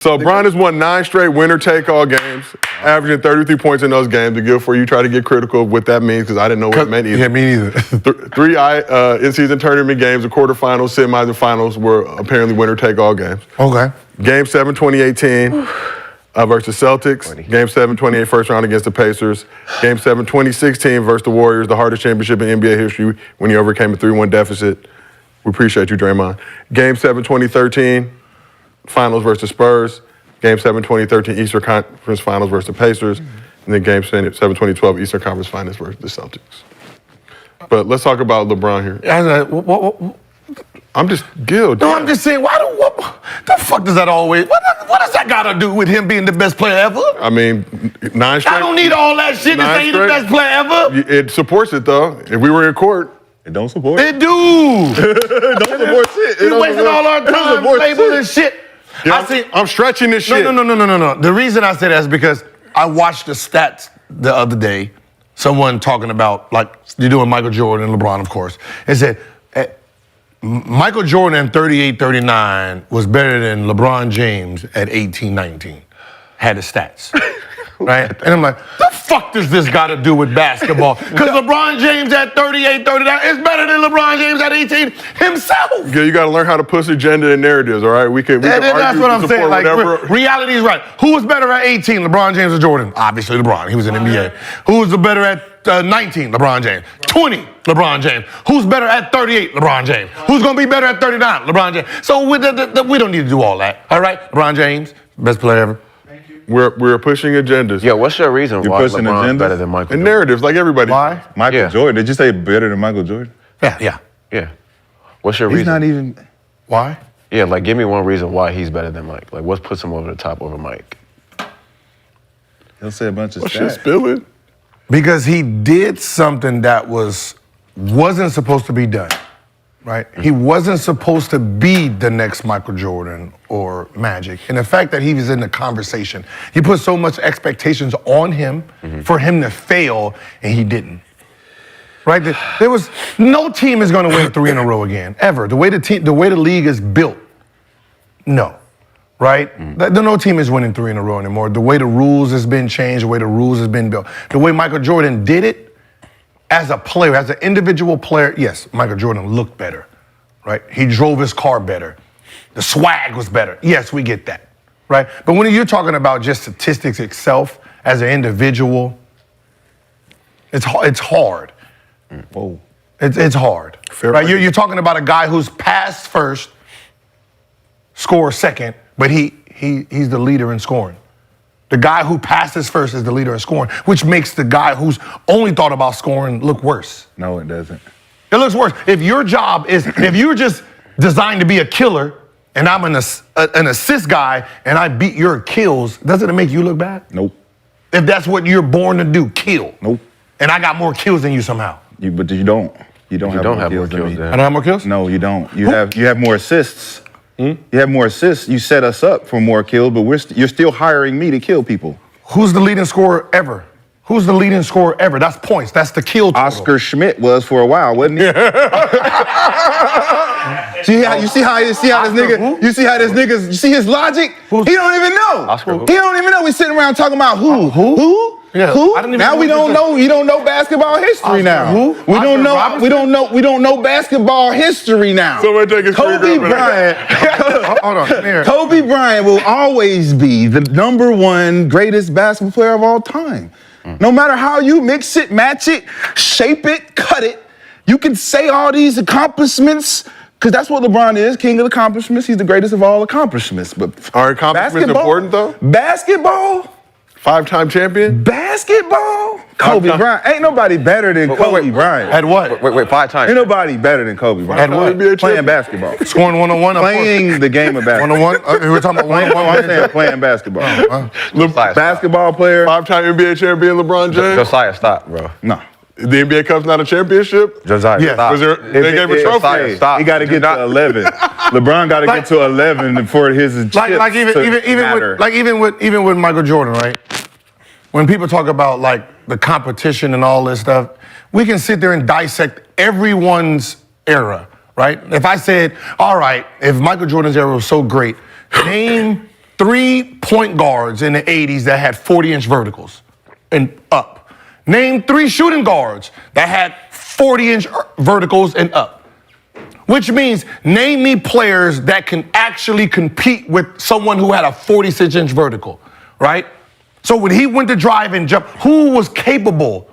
So Bron has won 9 straight winner-take-all games, averaging 33 points in those games. To give for you, try to get critical of what that means because I didn't know what it meant either. Yeah, me neither. 3 in-season tournament games, the quarterfinals, semis, and finals were apparently winner-take-all games. Okay. Game 7, 2018 versus Celtics. Game 7, 28 first round against the Pacers. Game 7, 2016 versus the Warriors, the hardest championship in NBA history when he overcame a 3-1 deficit. We appreciate you, Draymond. Game 7, 2013. Finals versus Spurs, Game 7, 2013 Eastern Conference Finals versus the Pacers, and then Game 7, 2012 Eastern Conference Finals versus the Celtics. But let's talk about LeBron here. I'm just Gil. No, I'm just saying, what the fuck does that always? What does that got to do with him being the best player ever? I mean, 9 straight. I don't need all that shit to say he's the best player ever. It supports it though. If we were in court. It don't support it. It do. It don't support shit. We're wasting all our time labeling shit. Yeah, I'm stretching this shit. No. The reason I say that is because I watched the stats the other day. Someone talking about, like, you're doing Michael Jordan and LeBron, of course. It said, Michael Jordan at 38-39 was better than LeBron James at 18-19. Had the stats. Right? And I'm like, the fuck does this got to do with basketball? Because LeBron James at 38-39 is better than LeBron James at 18 himself. Yeah, you got to learn how to push agenda and narratives, all right? We can that's argue what I'm saying. Like, whatever. reality is right. Who was better at 18, LeBron James or Jordan? Obviously LeBron. He was in the NBA. Who was the better at 19? LeBron James. 20? LeBron James. Who's better at 38? LeBron James. Who's going to be better at 39? LeBron James. So we don't need to do all that, all right? LeBron James, best player ever. We're pushing agendas. Yeah, what's your reason why LeBron's better than Michael and Jordan? narratives, like everybody. Why? Michael Jordan. Did you say better than Michael Jordan? Yeah. What's your He's reason? not even. Why? Yeah, like give me one reason why he's better than Mike. Like what puts him over the top over Mike? He'll say a bunch of Shit stats. spilling. Because he did something that wasn't supposed to be done, right? He wasn't supposed to be the next Michael Jordan or Magic. And the fact that he was in the conversation, he put so much expectations on him for him to fail, and he didn't. Right? There was no team is going to win 3 in a row again, ever. The way the league is built, no. Right? No team is winning 3 in a row anymore. The way the rules has been changed, the way the rules has been built, the way Michael Jordan did it, as a player, as an individual player, yes, Michael Jordan looked better, right? He drove his car better. The swag was better. Yes, we get that, right? But when you're talking about just statistics itself as an individual, it's hard. Whoa. It's hard, Fair right? point. You're talking about a guy who's passed first, scores second, but he's the leader in scoring. The guy who passes first is the leader in scoring, which makes the guy who's only thought about scoring look worse. No, it doesn't. It looks worse. If your job is, if you're just designed to be a killer and I'm an assist guy and I beat your kills, doesn't it make you look bad? Nope. If that's what you're born to do, kill. Nope. And I got more kills than you somehow. But you don't. You don't have more kills than me. I don't have more kills? No, you don't. You have more assists. You have more assists. You set us up for more kills, but you're still hiring me to kill people. Who's the leading scorer ever? Who's the leading scorer ever? That's points. That's the kill total. Oscar Schmidt was for a while, wasn't he? You see how this nigga, you see his logic? He don't even know. Oscar who? He don't even know. We sitting around talking about who? Yeah. Who? I didn't even Now know we what don't you know. You don't know basketball history Oscar now. who? We Oscar don't know. Robertson? We don't know basketball history now. Somebody take his Kobe finger up Bryant. Hold on, come here. Kobe Bryant will always be the #1 greatest basketball player of all time. No matter how you mix it, match it, shape it, cut it, you can say all these accomplishments, because that's what LeBron is, king of accomplishments. He's the greatest of all accomplishments. But Are accomplishments important though? Basketball? 5-time champion? Basketball? Kobe Bryant. Ain't nobody better than Kobe Bryant. At what? Wait, 5 times. Ain't nobody better than Kobe Bryant. At what? Playing basketball. Scoring 1-on-1? Playing the game of basketball. 1-on-1? We're talking about I'm 1-on-1? saying playing basketball. Josiah, Basketball player? 5-time NBA champion LeBron James? Josiah, stop, bro. No. The NBA Cup's not a championship? Josiah, Yes. stop. Was there, they gave a trophy? Josiah, stop. He got to get to 11. LeBron got to get to 11 for his chips Like to matter. even with Michael Jordan, right? When people talk about like the competition and all this stuff, we can sit there and dissect everyone's era, right? If I said, all right, if Michael Jordan's era was so great, name 3 point guards in the 80s that had 40-inch verticals and up. Name 3 shooting guards that had 40-inch verticals and up. Which means name me players that can actually compete with someone who had a 46-inch vertical, right? So when he went to drive and jump, who was capable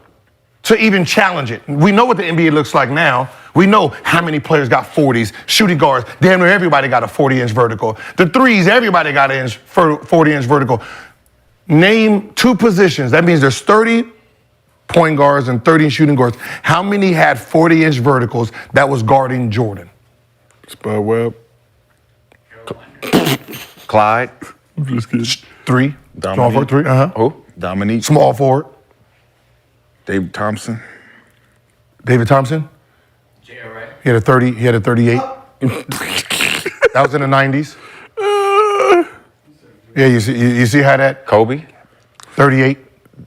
to even challenge it? We know what the NBA looks like now. We know how many players got 40s, shooting guards. Damn near everybody got a 40-inch vertical. The threes, everybody got an 40-inch vertical. Name 2 positions. That means there's 30 point guards and 30 shooting guards. How many had 40-inch verticals that was guarding Jordan? Spud Webb. Clyde. I'm just kidding. 3. Small forward, 3. Who? Dominique. Small forward. David Thompson. David Thompson. He had a 30. He had a 38. That was in the 90s. Yeah, you see how that Kobe. 38.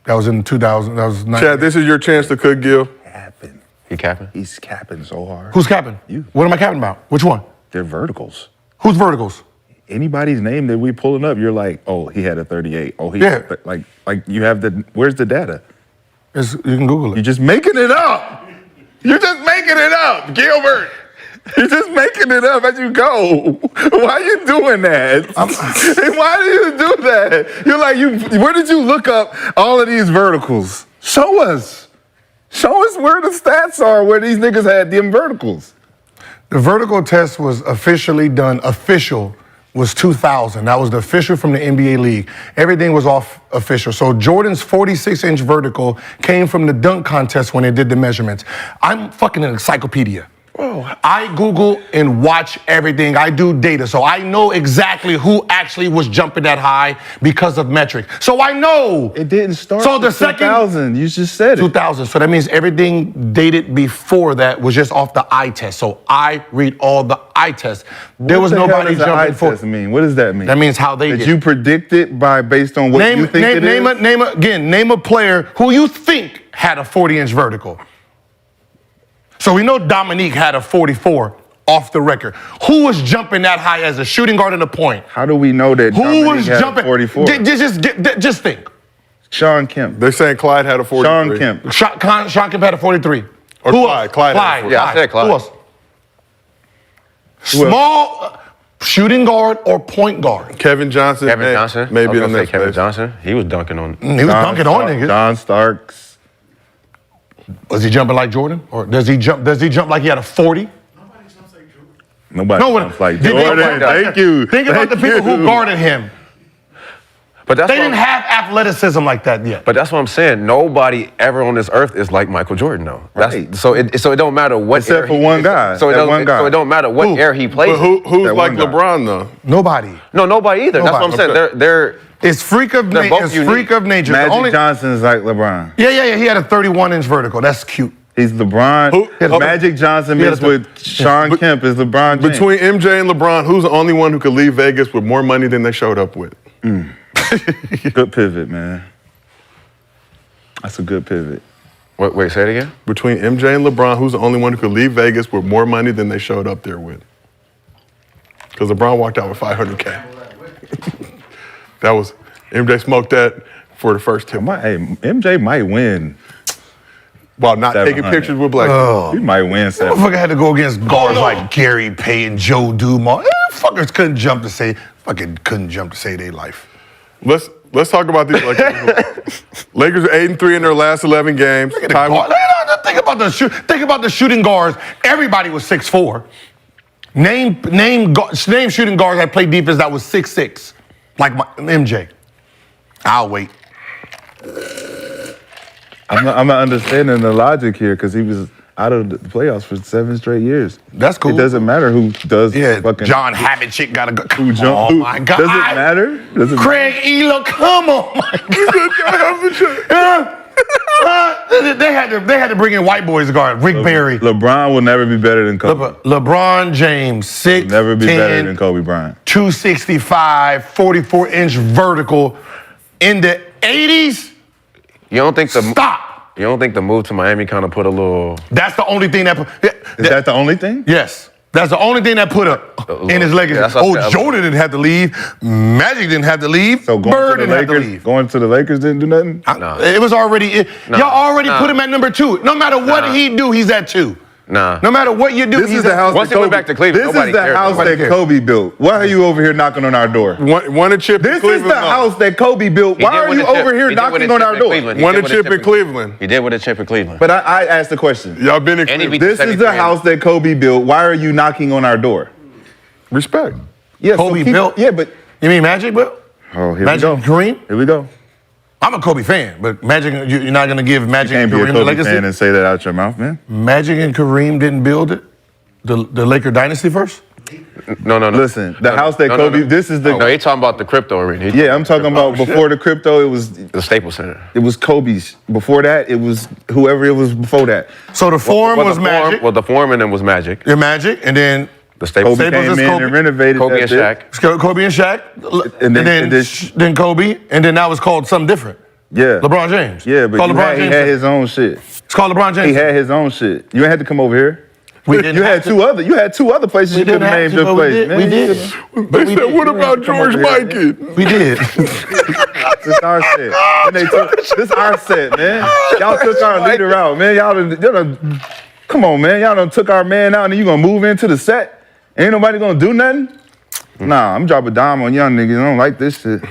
That was in 2000. That was 90. Chad, this is your chance to cook, Gil. Capping. He capping. He's capping so hard. Who's capping? You. What am I capping about? Which one? They're verticals. Who's verticals? Anybody's name that we pulling up, you're like, oh, he had a 38. Oh, he Yeah. like you have the. Where's the data? You can Google You're it. just making it up. You're just making it up, Gilbert. You're just making it up as you go. Why are you doing that? Why do you do that? You're like, where did you look up all of these verticals? Show us. Show us where the stats are where these niggas had them verticals. The vertical test was officially done. Official was 2000. That was the official from the NBA league. Everything was off official. So Jordan's 46-inch vertical came from the dunk contest when they did the measurements. I'm fucking an encyclopedia. I Google and watch everything. I do data. So I know exactly who actually was jumping that high because of metric. So I know. It didn't start So the in second 2000. You just said it. 2000. So that means everything dated before that was just off the eye test. So I read all the eye tests. There was nobody What jumping does eye test mean? What does that mean? That means how they Did did. you predict it based on what you think it is? Name a player who you think had a 40-inch vertical. So we know Dominique had a 44 off the record. Who was jumping that high as a shooting guard and a point? How do we know that Who Dominique was had jumping? 44? Just think. Sean Kemp. They're saying Clyde had a 43. Sean Kemp. Sean Kemp had a 43. Or Who Clyde. else? Clyde had a 43. Yeah, I said Clyde. Who else? Small shooting guard or point guard? Kevin Johnson. Kevin Johnson. Maybe I was in gonna the say next Kevin place. Johnson. He was dunking on. He was dunking on niggas. John Starks. Was he jumping like Jordan? Or does he jump like he had a 40? Nobody No, jumps like think Jordan. about- Thank you. Think about the people who guarded him. But that's They what didn't have athleticism like that yet. But that's what I'm saying. Nobody ever on this earth is like Michael Jordan, though. Right. So it don't matter what. Except era for he- one guy. So it That don't. one guy. So it don't matter what Who? era he played. But who's That like one guy. LeBron, though? Nobody. No, nobody either. That's what I'm Nobody. saying. They're It's freak of They're nature. both It's unique. freak of nature. Magic Johnson's like LeBron. Yeah. He had a 31-inch vertical. That's cute. He's LeBron. Who- Magic Johnson He had mixed a- with Sean Kemp is LeBron James. Between MJ and LeBron, who's the only one who could leave Vegas with more money than they showed up with? Good pivot, man. That's a good pivot. wait, say it again. Between MJ and LeBron, who's the only one who could leave Vegas with more money than they showed up there with? Because LeBron walked out with $500K. That was MJ smoked that for the first tip. Hey, MJ might win. Oh. While not taking 700. pictures with black people. He might win 7. Motherfucker had to go against guards like Gary Payton, Joe Dumars. Fuckers couldn't jump to save their life. Let's talk about these Lakers. Lakers are 8-3 in their last 11 games. Think about the shooting guards. Everybody was 6'4". Name shooting guards that played defense that was 6'6", like MJ. I'll wait. I'm not understanding the logic here because he was out of the playoffs for 7 straight years. That's cool. It doesn't matter who does fucking. John Havlicek got to go. Who jump? Oh my God. Does it matter? Does it Craig Elo, come on, my God. They had to bring in white boys to guard. Rick Barry. LeBron will never be better than Kobe. LeBron James, 6'10", Never be better than Kobe Bryant. 265, 44-inch vertical in the 80s. You don't think the Stop. You don't think the move to Miami kind of put a little? That's the only thing that. Is that the only thing? Yes. That's the only thing that put up in his legacy. that's what I said. Jordan didn't have to leave. Magic didn't have to leave. So going Bird to the didn't have to Lakers, leave. going to the Lakers didn't do nothing. It was already. Y'all already put him at number 2. No matter what he do, he's at 2. Nah. No matter what you do, This he's is the at house Once that he went Kobe. back to Cleveland, This nobody is the cared. house Nobody that cared. Kobe built. Why are you over here knocking on our door? Won a chip in This is Cleveland. the house that Kobe built. He Why did are win you a chip. over here He did win a knocking on chip our in door? Cleveland. He Won did a chip in Cleveland. He did win a chip in Cleveland. But I asked the question. Y'all been in And he Cleveland. beat This is the 73. house that Kobe built. Why are you knocking on our door? Respect. Yeah, Kobe built? Yeah, but You mean Magic, Bill? oh, here Magic we and go. Kareem? Here we go. I'm a Kobe fan, but Magic, you're not going to give You Magic can't and be a Kareem the Kobe legacy? fan and say that out your mouth, man. Magic and Kareem didn't build it? The Laker dynasty first? No. Listen, the house that Kobe. This is the. No, he talking about the crypto arena. Yeah, I'm talking about before the crypto. It was the Staples Center. Kobe's. Before that, it was whoever it was before that. So the Forum was the Magic. Well, the Forum and then was Magic. You're Magic, and then The Staples Kobe Staples came is in Kobe. and renovated Kobe that and bit. Shaq. Kobe and Shaq, And and then- then Kobe, and then now it's called something different. Yeah. LeBron James. Yeah, but Called LeBron he James. had his own shit. It's called LeBron James. He had his own shit. You ain't had to come over here. We didn't You have had to. two other places you could have named your but place, man. We did. They said, what about George Mikan? We did. This is our set. This is our set, man. Y'all took our leader out, man. Y'all done, come on, man. Y'all done took our man out and then you gonna move into the set? Ain't nobody gonna do nothing? Nah, I'm dropping a dime on young niggas. I don't like this shit.